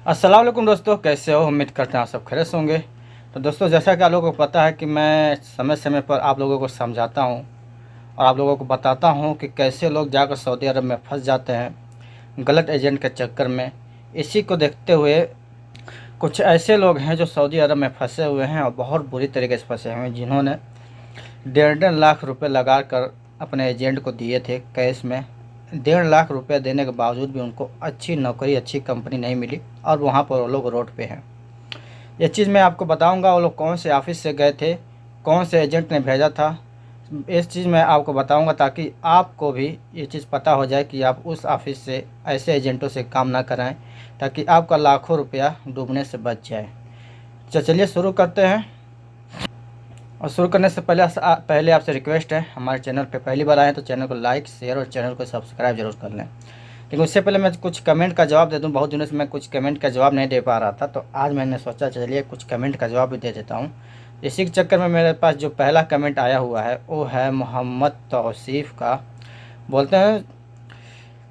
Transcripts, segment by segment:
अस्सलाम वालेकुम दोस्तों, कैसे हो? उम्मीद करते हैं आप सब खैरियत से होंगे। तो दोस्तों, जैसा कि आप लोगों को पता है कि मैं समय समय पर आप लोगों को समझाता हूँ और आप लोगों को बताता हूँ कि कैसे लोग जाकर सऊदी अरब में फंस जाते हैं गलत एजेंट के चक्कर में। इसी को देखते हुए कुछ ऐसे लोग हैं जो सऊदी अरब में फंसे हुए हैं और बहुत बुरी तरीके से फंसे हुए हैं, जिन्होंने 1.5 लाख रुपए लगा कर अपने एजेंट को दिए थे कैश में। 1.5 लाख रुपए देने के बावजूद भी उनको अच्छी नौकरी, अच्छी कंपनी नहीं मिली और वहाँ पर वो लोग रोड पे हैं। ये चीज़ मैं आपको बताऊंगा, वो लोग कौन से ऑफिस से गए थे, कौन से एजेंट ने भेजा था। इस चीज़ मैं आपको बताऊंगा ताकि आपको भी ये चीज़ पता हो जाए कि आप उस ऑफिस से, ऐसे एजेंटों से काम ना कराएं, ताकि आपका लाखों रुपया डूबने से बच जाए। चलिए शुरू करते हैं। और शुरू करने से पहले आपसे रिक्वेस्ट है, हमारे चैनल पे पहली बार आए तो चैनल को लाइक, शेयर और चैनल को सब्सक्राइब जरूर कर लें। लेकिन उससे पहले मैं कुछ कमेंट का जवाब दे दूं। बहुत दिनों से मैं कुछ कमेंट का जवाब नहीं दे पा रहा था, तो आज मैंने सोचा चलिए कुछ कमेंट का जवाब भी दे देता हूं। इसी के चक्कर में मेरे पास जो पहला कमेंट आया हुआ है वो है मोहम्मद तौसीफ़ का। बोलते हैं,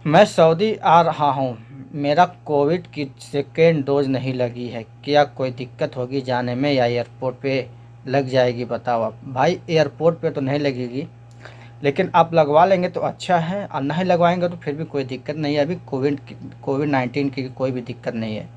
मैं सऊदी आ रहा हूँ, मेरा कोविड की सेकेंड डोज नहीं लगी है, क्या कोई दिक्कत होगी जाने में या एयरपोर्ट पे लग जाएगी? बताओ आप। भाई, एयरपोर्ट पे तो नहीं लगेगी, लेकिन आप लगवा लेंगे तो अच्छा है, और नहीं लगवाएंगे तो फिर भी कोई दिक्कत नहीं है। अभी कोविड 19 की कोई भी दिक्कत नहीं है,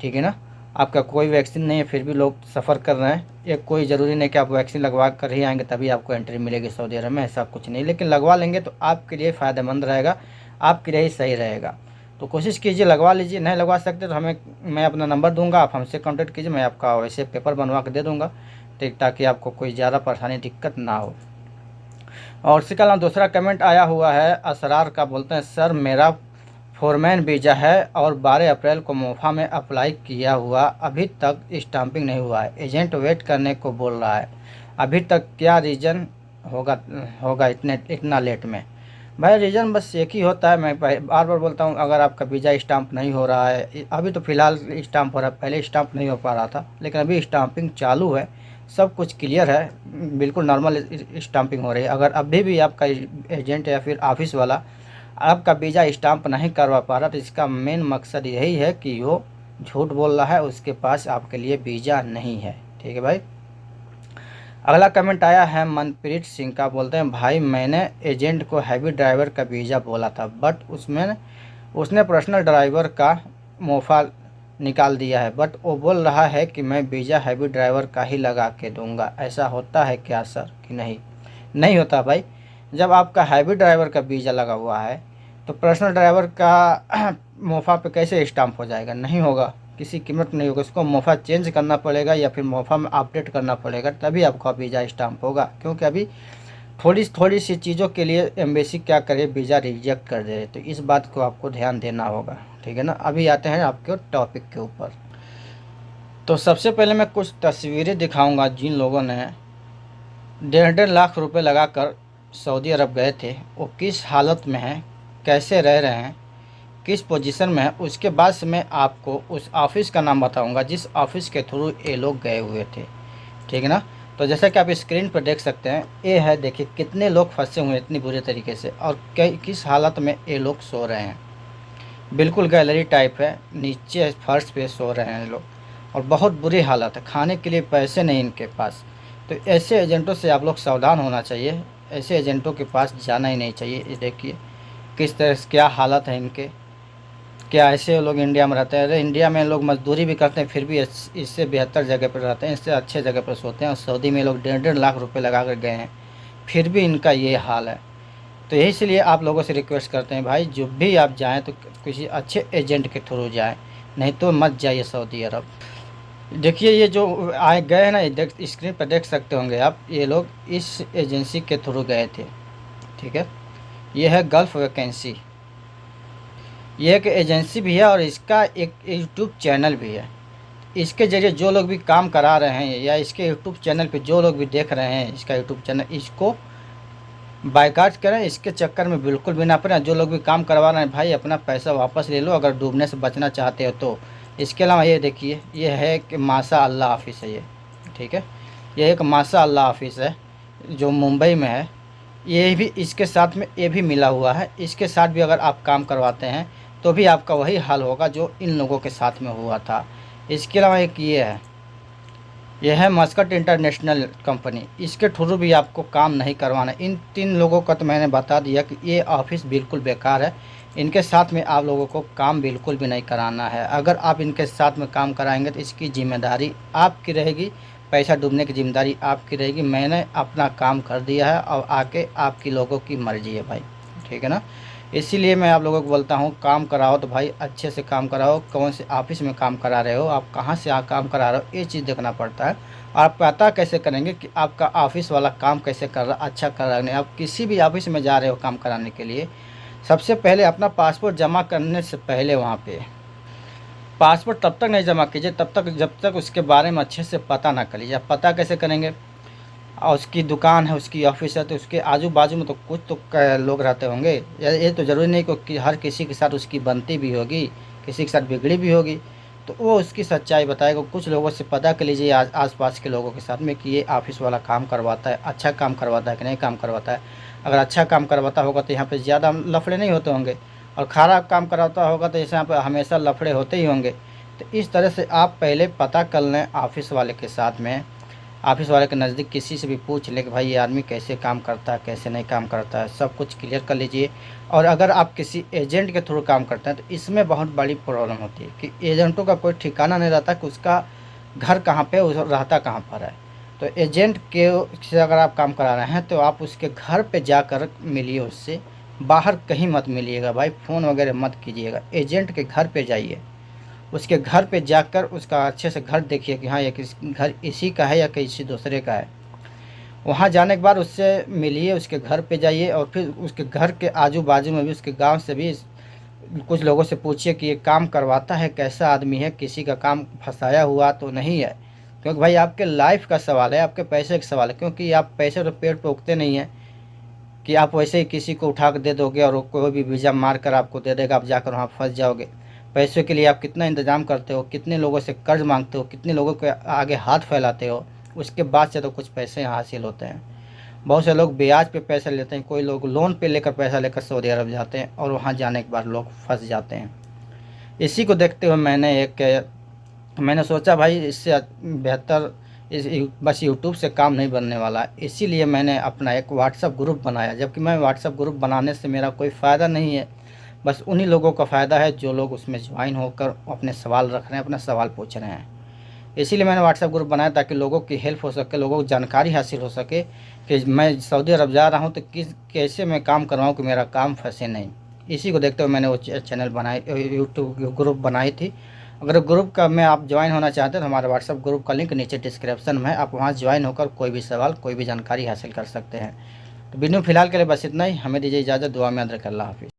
ठीक है ना। आपका कोई वैक्सीन नहीं है, फिर भी लोग सफ़र कर रहे हैं। ये कोई ज़रूरी नहीं कि आप वैक्सीन लगवा कर ही आएंगे तभी आपको एंट्री मिलेगी सऊदी अरब में, ऐसा कुछ नहीं। लेकिन लगवा लेंगे तो आपके लिए फ़ायदेमंद रहेगा, आपके लिए ही सही रहेगा। तो कोशिश कीजिए, लगवा लीजिए। नहीं लगवा सकते तो मैं अपना नंबर दूंगा, आप हमसे कॉन्टेक्ट कीजिए, मैं आपका वैसे पेपर बनवा कर दे दूँगा, ठीक, ताकि आपको कोई ज़्यादा परेशानी, दिक्कत ना हो। और उसी के अलावा दूसरा कमेंट आया हुआ है असरार का। बोलते हैं, सर मेरा फोरमैन वीज़ा है और 12 अप्रैल को मोफा में अप्लाई किया हुआ, अभी तक स्टाम्पिंग नहीं हुआ है, एजेंट वेट करने को बोल रहा है, अभी तक क्या रीज़न होगा होगा इतना लेट में? भाई, रीज़न बस एक ही होता है, मैं बार बार बोलता हूँ, अगर आपका वीज़ा स्टाम्प नहीं हो रहा है, अभी तो फ़िलहाल स्टाम्प हो रहा है, पहले स्टाम्प नहीं हो पा रहा था, लेकिन अभी स्टाम्पिंग चालू है, सब कुछ क्लियर है, बिल्कुल नॉर्मल स्टाम्पिंग हो रही है। अगर अभी भी आपका एजेंट या फिर ऑफिस वाला आपका वीज़ा स्टाम्प नहीं करवा पा रहा, तो इसका मेन मकसद यही है कि वो झूठ बोल रहा है, उसके पास आपके लिए वीज़ा नहीं है, ठीक है भाई। अगला कमेंट आया है मनप्रीत सिंह का। बोलते हैं, भाई मैंने एजेंट को हैवी ड्राइवर का वीज़ा बोला था, बट उसने पर्सनल ड्राइवर का मोफा निकाल दिया है, बट वो बोल रहा है कि मैं वीज़ा हैवी ड्राइवर का ही लगा के दूंगा। ऐसा होता है क्या सर कि नहीं? नहीं होता भाई। जब आपका हैवी ड्राइवर का वीज़ा लगा हुआ है तो पर्सनल ड्राइवर का मोफा पे कैसे स्टाम्प हो जाएगा? नहीं होगा, किसी कीमत नहीं होगा। उसको मोफा चेंज करना पड़ेगा या फिर मोफा में अपडेट करना पड़ेगा, तभी आपका वीज़ा स्टाम्प होगा। क्योंकि अभी थोड़ी सी चीज़ों के लिए एम्बेसी क्या करे, वीज़ा रिजेक्ट कर दे, तो इस बात को आपको ध्यान देना होगा, ठीक है ना। अभी आते हैं आपके टॉपिक के ऊपर। तो सबसे पहले मैं कुछ तस्वीरें दिखाऊंगा जिन लोगों ने 1.5 लाख रुपए लगाकर सऊदी अरब गए थे, वो किस हालत में हैं, कैसे रह रहे हैं, किस पोजीशन में है। उसके बाद से मैं आपको उस ऑफिस का नाम बताऊंगा जिस ऑफिस के थ्रू ये लोग गए हुए थे, ठीक है ना। तो जैसा कि आप स्क्रीन पर देख सकते हैं, ये है, देखिए कितने लोग फंसे हुए हैं इतनी बुरी तरीके से, और किस हालत में ये लोग सो रहे हैं। बिल्कुल गैलरी टाइप है, नीचे फर्श पे सो रहे हैं लोग, और बहुत बुरी हालत है, खाने के लिए पैसे नहीं इनके पास। तो ऐसे एजेंटों से आप लोग सावधान होना चाहिए, ऐसे एजेंटों के पास जाना ही नहीं चाहिए। ये देखिए किस तरह से क्या हालत है इनके। क्या ऐसे लोग इंडिया में रहते हैं? अरे इंडिया में लोग मजदूरी भी करते हैं, फिर भी इससे बेहतर जगह पर रहते हैं, इससे अच्छे जगह पर सोते हैं। और सऊदी में लोग 1.5 लाख रुपए लगा कर गए हैं, फिर भी इनका ये हाल है। तो यही इसलिए आप लोगों से रिक्वेस्ट करते हैं, भाई जब भी आप जाएं तो किसी अच्छे एजेंट के थ्रू जाएं, नहीं तो मत जाइए सऊदी अरब। देखिए ये जो आए गए हैं ना, ये स्क्रीन पर देख सकते होंगे आप, ये लोग इस एजेंसी के थ्रू गए थे, ठीक है। ये है गल्फ वैकेंसी, ये एक एजेंसी भी है और इसका एक यूट्यूब चैनल भी है। इसके ज़रिए जो लोग भी काम करा रहे हैं या इसके यूट्यूब चैनल पे जो लोग भी देख रहे हैं इसका यूट्यूब चैनल, इसको बायकाट करें, इसके चक्कर में बिल्कुल भी ना पड़े। जो लोग भी काम करवा रहे हैं, भाई अपना पैसा वापस ले लो अगर डूबने से बचना चाहते हो तो। इसके अलावा ये देखिए, ये है कि माशा अल्लाह ऑफिस है ये, ठीक है। ये एक माशा अल्लाह ऑफिस है जो मुंबई में है। ये भी इसके साथ में ये भी मिला हुआ है, इसके साथ भी अगर आप काम करवाते हैं तो भी आपका वही हाल होगा जो इन लोगों के साथ में हुआ था। इसके अलावा एक ये है मस्कट इंटरनेशनल कंपनी, इसके थ्रू भी आपको काम नहीं करवाना। इन 3 लोगों का तो मैंने बता दिया कि ये ऑफिस बिल्कुल बेकार है, इनके साथ में आप लोगों को काम बिल्कुल भी नहीं कराना है। अगर आप इनके साथ में काम कराएंगे तो इसकी ज़िम्मेदारी आपकी रहेगी, पैसा डूबने की ज़िम्मेदारी आपकी रहेगी। मैंने अपना काम कर दिया है, और आगे आपकी लोगों की मर्ज़ी है भाई, ठीक है ना। इसीलिए मैं आप लोगों को बोलता हूँ, काम कराओ तो भाई अच्छे से काम कराओ। कौन से ऑफिस में काम करा रहे हो, आप कहाँ से काम करा रहे हो, ये चीज़ देखना पड़ता है। आप पता कैसे करेंगे कि आपका ऑफिस वाला काम कैसे कर रहा, अच्छा कर रहा है नहीं। आप किसी भी ऑफिस में जा रहे हो काम कराने के लिए, सबसे पहले अपना पासपोर्ट जमा करने से पहले वहाँ पे पासपोर्ट तब तक नहीं जमा कीजिए तब तक जब तक उसके बारे में अच्छे से पता ना कर लीजिए। आप पता कैसे करेंगे, और उसकी दुकान है, उसकी ऑफिस है, तो उसके आजू बाजू में तो कुछ तो लोग रहते होंगे। ये तो ज़रूरी नहीं कि हर किसी के साथ उसकी बनती भी होगी, किसी के साथ बिगड़ी भी होगी, तो वो उसकी सच्चाई बताएगा। कुछ लोगों से पता कर लीजिए आस पास के लोगों के साथ में कि ये ऑफिस वाला काम करवाता है, अच्छा काम करवाता है कि नहीं काम करवाता है। अगर अच्छा काम करवाता होगा तो यहाँ पर ज़्यादा लफड़े नहीं होते होंगे, और खराब काम कराता होगा तो जैसे यहाँ पर हमेशा लफड़े होते ही होंगे। तो इस तरह से आप पहले पता कर लें ऑफिस वाले के साथ में, ऑफिस वाले के नज़दीक किसी से भी पूछ ले कि भाई ये आदमी कैसे काम करता है, कैसे नहीं काम करता है, सब कुछ क्लियर कर लीजिए। और अगर आप किसी एजेंट के थ्रू काम करते हैं तो इसमें बहुत बड़ी प्रॉब्लम होती है कि एजेंटों का कोई ठिकाना नहीं रहता कि उसका घर कहाँ पे, उस रहता कहाँ पर है। तो एजेंट के से अगर आप काम करा रहे हैं तो आप उसके घर पर जाकर मिलिए उससे, बाहर कहीं मत मिलिएगा भाई, फ़ोन वगैरह मत कीजिएगा। एजेंट के घर पर जाइए, उसके घर पे जाकर उसका अच्छे से घर देखिए कि हाँ ये किस घर इसी का है या किसी दूसरे का है। वहाँ जाने के बाद उससे मिलिए, उसके घर पे जाइए, और फिर उसके घर के आजू बाजू में भी, उसके गांव से भी कुछ लोगों से पूछिए कि ये काम करवाता है, कैसा आदमी है, किसी का काम फंसाया हुआ तो नहीं है। क्योंकि भाई आपके लाइफ का सवाल है, आपके पैसे का सवाल है। क्योंकि आप पैसे तो पेड़ पे उगते नहीं हैं कि आप वैसे ही किसी को उठा कर दे दोगे और कोई भी वीज़ा मार कर आपको दे देगा, आप जाकर वहाँ फंस जाओगे। पैसों के लिए आप कितना इंतज़ाम करते हो, कितने लोगों से कर्ज मांगते हो, कितने लोगों के आगे हाथ फैलाते हो, उसके बाद से तो कुछ पैसे हासिल होते हैं। बहुत से लोग ब्याज पे पैसे लेते हैं, कोई लोग लोन पे लेकर पैसा लेकर सऊदी अरब जाते हैं, और वहाँ जाने के बाद लोग फंस जाते हैं। इसी को देखते हुए मैंने सोचा भाई इससे बेहतर बस यूट्यूब से काम नहीं बनने वाला। इसीलिए मैंने अपना एक व्हाट्सअप ग्रुप बनाया, जबकि मैं व्हाट्सअप ग्रुप बनाने से मेरा कोई फ़ायदा नहीं है, बस उन्हीं लोगों का फ़ायदा है जो लोग उसमें ज्वाइन होकर अपने सवाल रख रहे हैं, अपना सवाल पूछ रहे हैं। इसीलिए मैंने व्हाट्सएप ग्रुप बनाया ताकि लोगों की हेल्प हो सके, लोगों को जानकारी हासिल हो सके कि मैं सऊदी अरब जा रहा हूँ तो कैसे मैं काम करवाऊँ कि मेरा काम फंसे नहीं। इसी को देखते हुए मैंने वो चैनल बनाई, यूट्यूब ग्रुप बनाई थी। अगर ग्रुप का में आप ज्वाइन होना चाहते हैं तो हमारे व्हाट्सएप ग्रुप का लिंक नीचे डिस्क्रिप्शन में है, आप वहाँ ज्वाइन होकर कोई भी सवाल, कोई भी जानकारी हासिल कर सकते हैं। तो वीडियो फिलहाल के लिए बस इतना ही, हमें दीजिए इजाज़त, दुआ में याद रखें, अल्लाह हाफिज़।